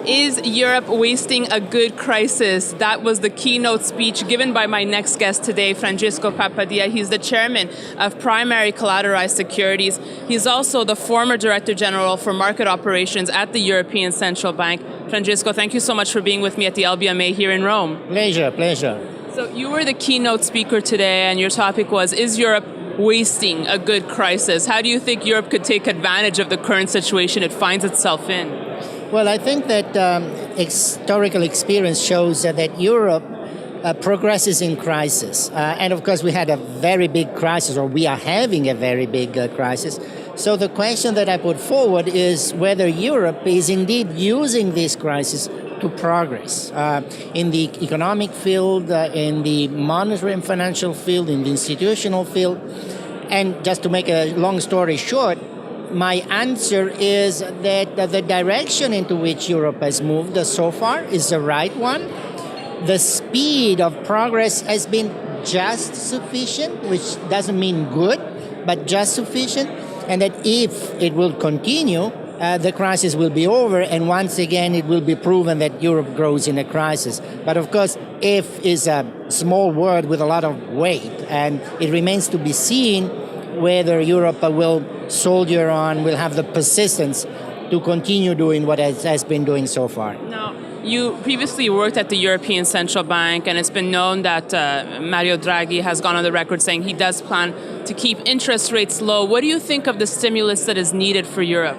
Is Europe wasting a good crisis? That was the keynote speech given by my next guest today, Francisco Papadia. He's the chairman of Primary Collateralized Securities. He's also the former Director General for Market Operations at the European Central Bank. Francisco, thank you so much for being with me at the LBMA here in Rome. Pleasure. So you were the keynote speaker today, and your topic was, is Europe wasting a good crisis? How do you think Europe could take advantage of the current situation it finds itself in? Well, I think that historical experience shows that Europe progresses in crisis. And of course, we had a very big crisis, or we are having a very big crisis. So the question that I put forward is whether Europe is indeed using this crisis to progress in the economic field, in the monetary and financial field, in the institutional field. And just to make a long story short, my answer is that the direction into which Europe has moved so far is the right one. The speed of progress has been just sufficient, which doesn't mean good, but just sufficient, and that if it will continue, the crisis will be over, and once again it will be proven that Europe grows in a crisis. But of course, if is a small word with a lot of weight, and it remains to be seen whether Europe will soldier on, will have the persistence to continue doing what it has been doing so far. Now, you previously worked at the European Central Bank, and it's been known that Mario Draghi has gone on the record saying he does plan to keep interest rates low. What do you think of the stimulus that is needed for Europe?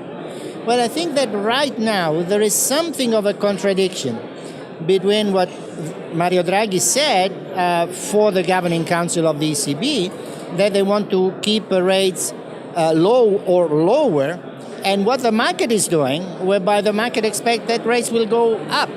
Well, I think that right now there is something of a contradiction between what Mario Draghi said for the Governing Council of the ECB, that they want to keep rates low or lower, and what the market is doing, whereby the market expects that rates will go up.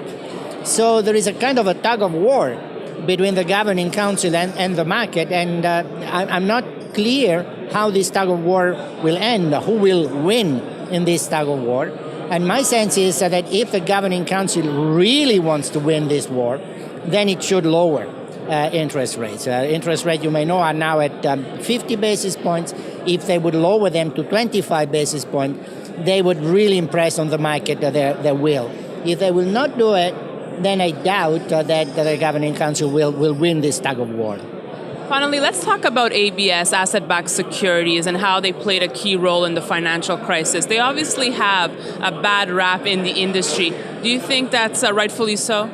So there is a kind of a tug of war between the Governing Council and the market, and I'm not clear how this tug of war will end, who will win in this tug of war. And my sense is that if the Governing Council really wants to win this war, then it should lower interest rates. Interest rates, you may know, are now at 50 basis points. If they would lower them to 25 basis points, they would really impress on the market their will. If they will not do it, then I doubt that the Governing Council will win this tug of war. Finally, let's talk about ABS, asset-backed securities, and how they played a key role in the financial crisis. They obviously have a bad rap in the industry. Do you think that's rightfully so?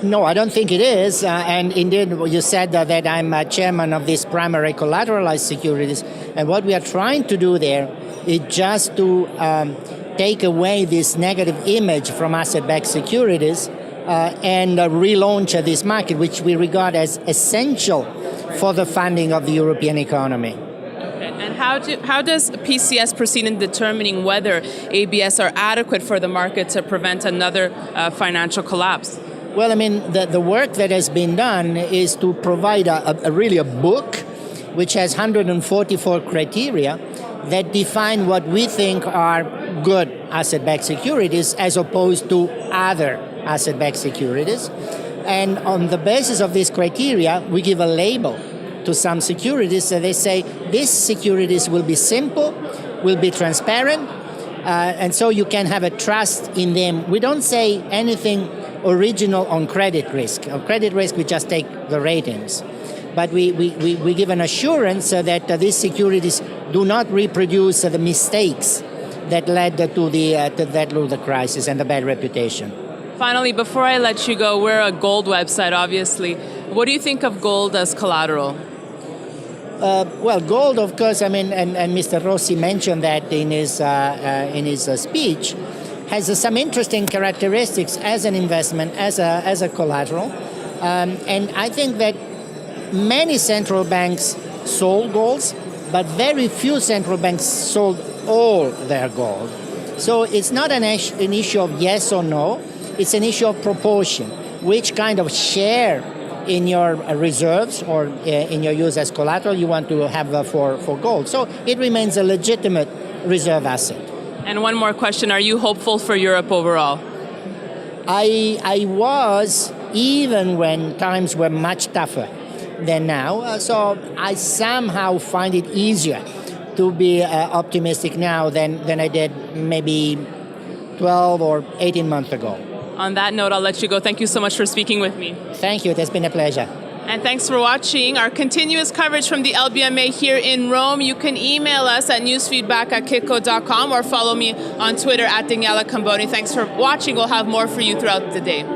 No, I don't think it is. And indeed, you said that I'm chairman of this primary collateralized securities. And what we are trying to do there is just to take away this negative image from asset-backed securities and relaunch this market, which we regard as essential for the funding of the European economy. Okay. And how does PCS proceed in determining whether ABS are adequate for the market to prevent another financial collapse? Well, I mean, the work that has been done is to provide a book which has 144 criteria that define what we think are good asset-backed securities as opposed to other asset-backed securities. And on the basis of these criteria, we give a label to some securities. So they say, these securities will be simple, will be transparent, and so you can have a trust in them. We don't say anything original on credit risk. On credit risk, we just take the ratings. But we give an assurance that these securities do not reproduce the mistakes that led to the crisis and the bad reputation. Finally, before I let you go, we're a gold website, obviously. What do you think of gold as collateral? Well, gold, of course, I mean, and Mr. Rossi mentioned that in his speech, has some interesting characteristics as an investment, as a collateral. And I think that many central banks sold golds, but very few central banks sold all their gold. So it's not an issue of yes or no, it's an issue of proportion. Which kind of share in your reserves or in your use as collateral you want to have for gold. So it remains a legitimate reserve asset. And one more question, are you hopeful for Europe overall? I was, even when times were much tougher than now. So I somehow find it easier to be optimistic now than I did maybe 12 or 18 months ago. On that note, I'll let you go. Thank you so much for speaking with me. Thank you. It has been a pleasure. And thanks for watching our continuous coverage from the LBMA here in Rome. You can email us at newsfeedback@kitco.com or follow me on Twitter at Daniela Camboni. Thanks for watching. We'll have more for you throughout the day.